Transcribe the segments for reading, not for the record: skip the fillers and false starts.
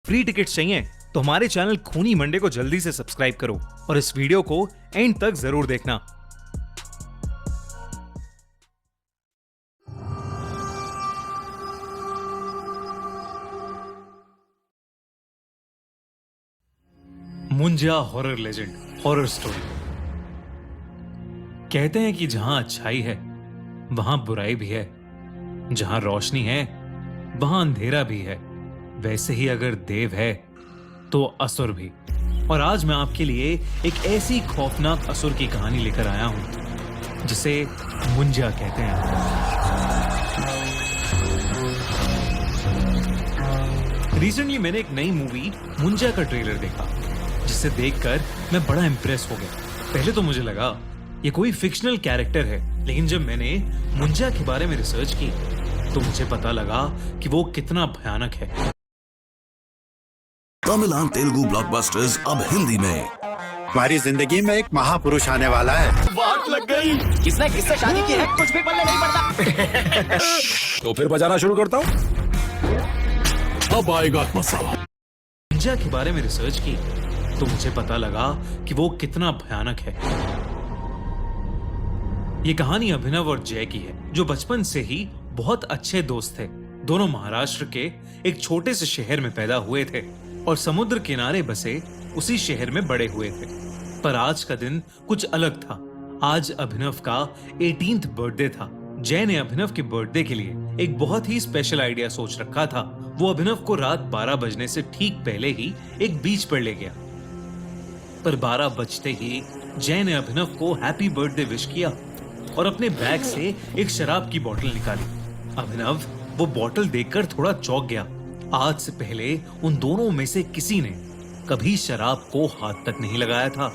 Free tickets चाहिए तो हमारे चैनल खूनी मंडे को जल्दी से सब्सक्राइब करो और इस वीडियो को एंड तक जरूर देखना। मुंजा हॉरर लेजेंड, हॉरर स्टोरी। कहते हैं कि जहां अच्छाई है वहां बुराई भी है, जहां रोशनी है वहां अंधेरा भी है। वैसे ही अगर देव है तो असुर भी। और आज मैं आपके लिए एक ऐसी खौफनाक असुर की कहानी लेकर आया हूं जिसे मुंजा कहते हैं। रिसेंटली मैंने एक नई मूवी मुंजा का ट्रेलर देखा, जिसे देखकर मैं बड़ा इंप्रेस हो गया। पहले तो मुझे लगा ये कोई फिक्शनल कैरेक्टर है, लेकिन जब मैंने मुंजा के बारे में रिसर्च की तो मुझे पता लगा कि वो कितना भयानक है। तमिल और तेलुगु ब्लॉकबस्टर्स अब हिंदी में। हमारी जिंदगी में एक महापुरुष आने वाला है। बात लग गई। किसने किससे शादी की है कुछ भी पल्ले नहीं पड़ता। तो फिर बजाना शुरू करता हूँ। अब आएगा मजा। मुंजा के बारे में रिसर्च की तो मुझे पता लगा कि वो कितना भयानक है। ये कहानी अभिनव और जय की है, जो बचपन से ही बहुत अच्छे दोस्त थे। दोनों महाराष्ट्र के एक छोटे से शहर में पैदा हुए थे और समुद्र किनारे बसे उसी शहर में बड़े हुए थे। पर आज का दिन कुछ अलग था। आज अभिनव का 18th बर्थडे था। जय ने अभिनव के बर्थडे के लिए एक बहुत ही स्पेशल आइडिया सोच रखा था। वो अभिनव को रात 12 बजने से ठीक पहले ही एक बीच पर ले गया। पर 12 बजते ही जय ने अभिनव को हैप्पी बर्थडे विश किया और अपने बैग से एक शराब की बोतल निकाली। अभिनव वो बोतल देखकर थोड़ा चौंक गया। आज से पहले उन दोनों में से किसी ने कभी शराब को हाथ तक नहीं लगाया था।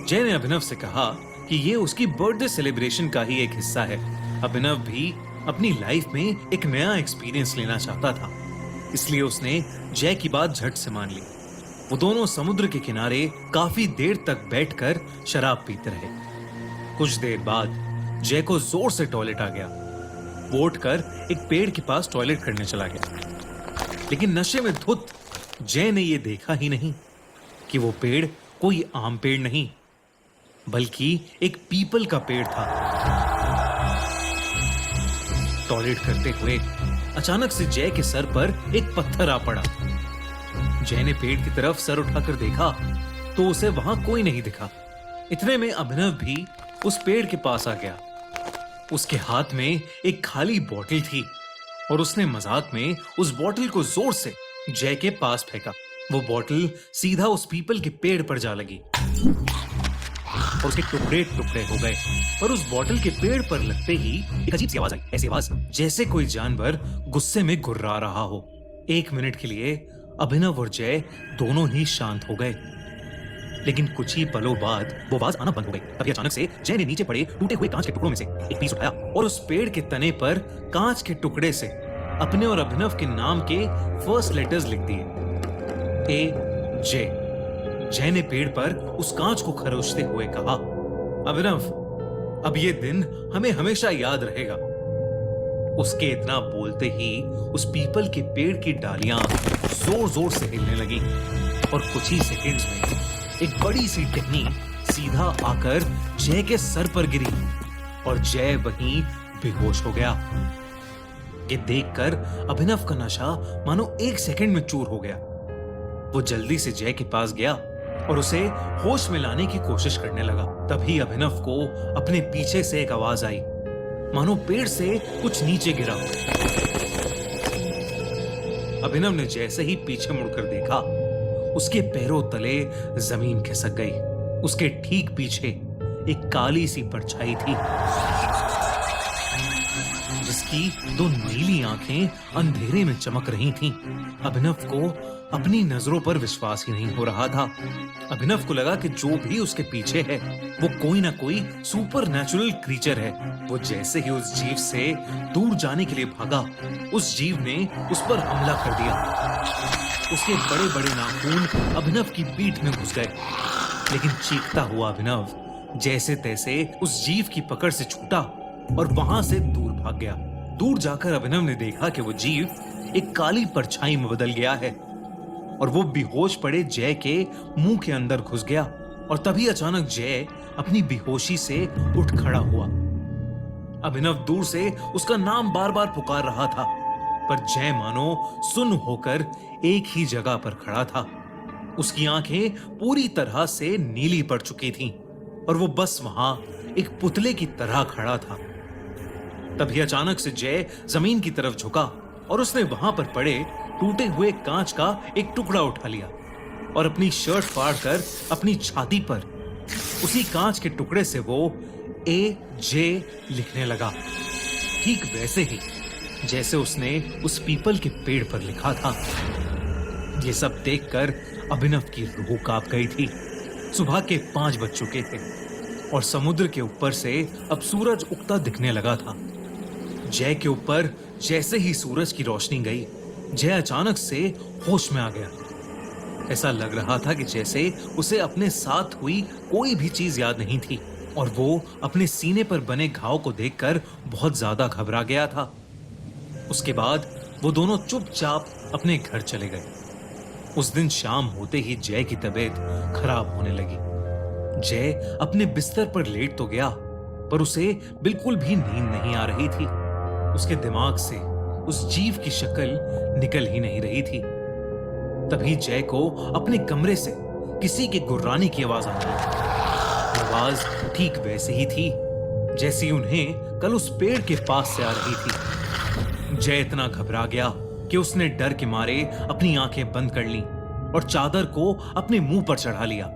जय ने अभिनव से कहा कि ये उसकी बर्थडे सेलिब्रेशन का ही एक हिस्सा है। अभिनव भी अपनी लाइफ में एक नया एक्सपीरियंस लेना चाहता था, इसलिए उसने जय की बात झट से मान ली। वो दोनों समुद्र के किनारे काफी देर तक बैठकर शराब पीते रहे। कुछ देर बाद जय को जोर से टॉयलेट आ गया। वो उठकर एक पेड़ के पास टॉयलेट करने चला गया, लेकिन नशे में धुत जय ने यह देखा ही नहीं कि वो पेड़ कोई आम पेड़ नहीं, बल्कि एक पीपल का पेड़ था। टॉयलेट करते हुए अचानक से जय के सर पर एक पत्थर आ पड़ा। जय ने पेड़ की तरफ सर उठाकर देखा तो उसे वहां कोई नहीं दिखा। इतने में अभिनव भी उस पेड़ के पास आ गया। उसके हाथ में एक खाली बोतल थी और उसने मजाक में उस बोतल को जोर से जय के पास फेंका। वो बोतल सीधा उस पीपल के पेड़ पर जा लगी और उसके टुकड़े टुकड़े हो गए। पर उस बोतल के पेड़ पर लगते ही एक अजीब सी आवाज आई। ऐसी आवाज जैसे कोई जानवर गुस्से में गुर्रा रहा हो। 1 मिनट के लिए अभिनव और जय दोनों ही शांत हो गए, लेकिन कुछ ही पलों बाद वो आवाज आना बंद हो गई। तभी अचानक से जय ने नीचे पड़े टूटे हुए कांच के टुकड़ों में से एक पीस उठाया और उस पेड़ के तने पर कांच के टुकड़े से अपने और अभिनव के नाम के फर्स्ट लेटर्स लिख दिए, AJ। जय ने पेड़ पर उस कांच को खरोचते हुए कहा, अभिनव, अब ये दिन हमें हमेशा याद रहेगा। उसके इतना बोलते ही उस पीपल के पेड़ की डालियां जोर जोर से हिलने लगी और कुछ ही सेकंड्स में एक बड़ी सी टहनी सीधा आकर जय के सर पर गिरी और जय वहीं बेहोश हो गया। ये देखकर अभिनव का नशा मानो 1 सेकंड में चूर हो गया। वो जल्दी से जय के पास गया और उसे होश में लाने की कोशिश करने लगा। तभी अभिनव को अपने पीछे से एक आवाज आई, मानो पेड़ से कुछ नीचे गिरा। अभिनव ने जैसे ही पीछे मुड़कर देखा, उसके पैरों तले जमीन खिसक गई। उसके ठीक पीछे एक काली सी परछाई थी, जिसकी 2 नीली आंखें अंधेरे में चमक रही थीं। अभिनव को अपनी नजरों पर विश्वास ही नहीं हो रहा था। अभिनव को लगा कि जो भी उसके पीछे है वो कोई ना कोई सुपर नेचुरल क्रीचर है। वो जैसे ही उस जीव से दूर जाने के लिए भागा, उस जीव ने उस पर हमला कर दिया। उसके बड़े बड़े नाखून अभिनव की पीठ में घुस गए, लेकिन चीखता हुआ अभिनव जैसे तैसे उस जीव की पकड़ से छूटा और वहां से दूर भाग गया। दूर जाकर अभिनव ने देखा कि वो जीव एक काली परछाई में बदल गया है। और वो बेहोश पड़े जय के मुंह के अंदर घुस गया। और तभी अचानक जय अपनी बेहोशी से उठ खड़ा हुआ। अभिनव दूर से उसका नाम बार बार पुकार रहा था, पर जय मानो सुन्न होकर एक ही जगह पर खड़ा था। उसकी आंखें पूरी तरह से नीली पड़ चुकी थीं और वो बस वहां एक पुतले की तरह खड़ा था। तभी अचानक से जय जमीन की तरफ झुका और उसने वहां पर पड़े टूटे हुए कांच का एक टुकड़ा उठा लिया और अपनी शर्ट फाड़कर अपनी छाती पर उसी कांच के टुकड़े से वो AJ लिखने लगा, ठीक वैसे ही जैसे उसने उस पीपल के पेड़ पर लिखा था। ये सब देखकर अभिनव की रूह कांप गई थी। सुबह के 5 बज चुके थे और समुद्र के ऊपर से अब सूरज उगता दिखने लगा था। जय के ऊपर जैसे ही सूरज की रोशनी गई, जय अचानक से होश में आ गया। ऐसा लग रहा था कि जैसे उसे अपने साथ हुई कोई भी चीज याद नहीं थी और वो अपने सीने पर बने घाव को देखकर बहुत ज्यादा घबरा गया था। उसके बाद वो दोनों चुपचाप अपने घर चले गए। उस दिन शाम होते ही जय की तबीयत खराब होने लगी। जय अपने बिस्तर पर लेट तो गया, पर उसे बिल्कुल भी नींद नहीं आ रही थी। उसके दिमाग से उस जीव की शक्ल निकल ही नहीं रही थी। तभी जय को अपने कमरे से किसी के गुर्राने की आवाज आई। आवाज ठीक वैसे ही थी जैसी उन्हें कल उस पेड़ के पास से आ रही थी। जय इतना घबरा गया कि उसने डर के मारे अपनी आंखें बंद कर लीं और चादर को अपने मुंह पर चढ़ा लिया।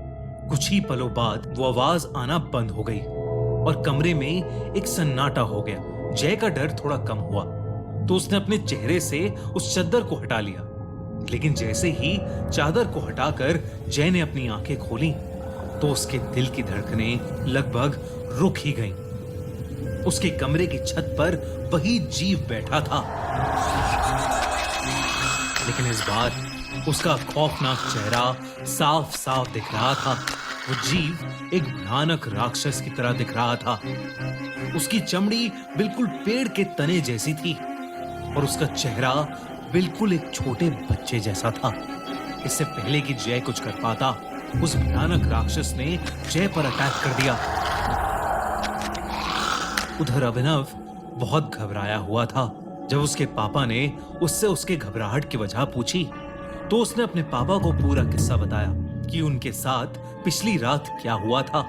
कुछ ही पलों बाद वो आवाज आना बंद हो गई और कमरे में एक सन्नाटा हो गया। जय का डर थोड़ा कम हुआ तो उसने अपने चेहरे से उस चादर को हटा लिया, लेकिन जैसे ही चादर को हटाकर जय ने अपनी आंखें खोली तो उसके दिल की धड़कनें लगभग रुक ही गईं। उसके कमरे की छत पर वही जीव बैठा था, लेकिन इस बार उसका खौफनाक चेहरा साफ साफ दिख रहा था। वो जीव एक भयानक राक्षस की तरह दिख रहा था। उसकी चमड़ी बिल्कुल पेड़ के तने जैसी थी और उसका चेहरा बिल्कुल एक छोटे बच्चे जैसा था। इससे पहले कि जय कुछ कर पाता, उस भयानक राक्षस ने जय पर अटैक कर दिया। उधर अभिनव बहुत घबराया हुआ था। जब उसके पापा ने उससे उसके घबराहट की वजह पूछी तो उसने अपने पापा को पूरा किस्सा बताया कि उनके साथ पिछली रात क्या हुआ था।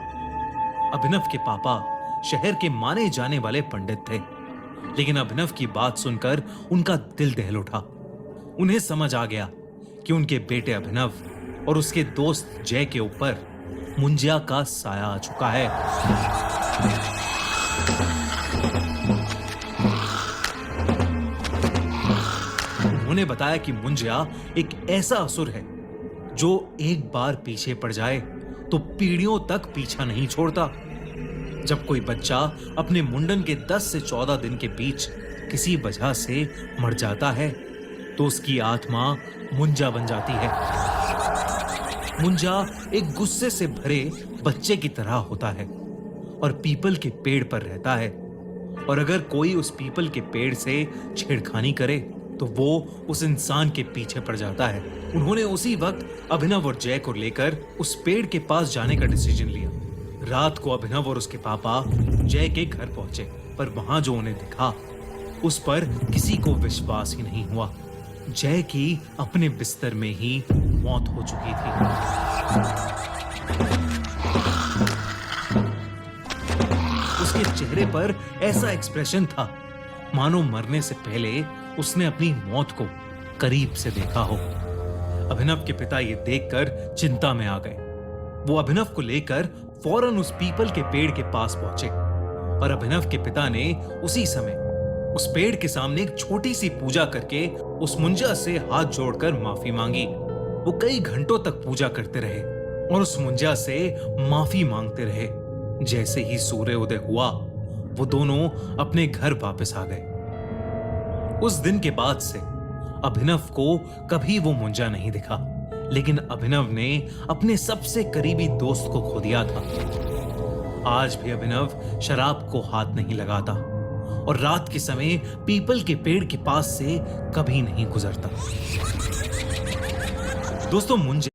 अभिनव के पापा शहर के माने जाने वाले पंडित थे, लेकिन अभिनव की बात सुनकर उनका दिल दहल उठा। उन्हें समझ आ गया कि उनके बेटे अभिनव और उसके दोस्त जय के ऊपर मुंजिया का साया आ चुका है। उन्होंने बताया कि मुंजिया एक ऐसा असुर है जो एक बार पीछे पड़ जाए तो पीढ़ियों तक पीछा नहीं छोड़ता। जब कोई बच्चा अपने मुंडन के 10 से 14 दिन के बीच किसी वजह से मर जाता है तो उसकी आत्मा मुंजा बन जाती है। मुंजा एक गुस्से से भरे बच्चे की तरह होता है और पीपल के पेड़ पर रहता है, और अगर कोई उस पीपल के पेड़ से छेड़खानी करे तो वो उस इंसान के पीछे पड़ जाता है। उन्होंने उसी वक्त अभिनव और जय को लेकर उस पेड़ के पास जाने का डिसीजन लिया। रात को अभिनव और उसके पापा जय के घर पहुंचे, पर वहां जो उन्हें दिखा उस पर किसी को विश्वास ही नहीं हुआ। जय की अपने बिस्तर में ही मौत हो चुकी थी। उसके चेहरे पर ऐसा एक्सप्रेशन था मानो मरने से पहले उसने अपनी मौत को करीब से देखा हो। अभिनव के पिता ये देखकर चिंता में आ गए। वो अभिनव को लेकर फौरन उस पीपल के पेड़ के पास पहुंचे और अभिनव के पिता ने उसी समय उस पेड़ के सामने एक छोटी सी पूजा करके उस मुंजा से हाथ जोड़कर माफी मांगी। वो कई घंटों तक पूजा करते रहे और उस मुंजा से माफी मांगते रहे। जैसे ही सूर्योदय हुआ वो दोनों अपने घर वापस आ गए। उस दिन के बाद से अभिनव को कभी वो मुंजा नहीं दिखा, लेकिन अभिनव ने अपने सबसे करीबी दोस्त को खो दिया था। आज भी अभिनव शराब को हाथ नहीं लगाता और रात के समय पीपल के पेड़ के पास से कभी नहीं गुजरता। दोस्तों मुंजे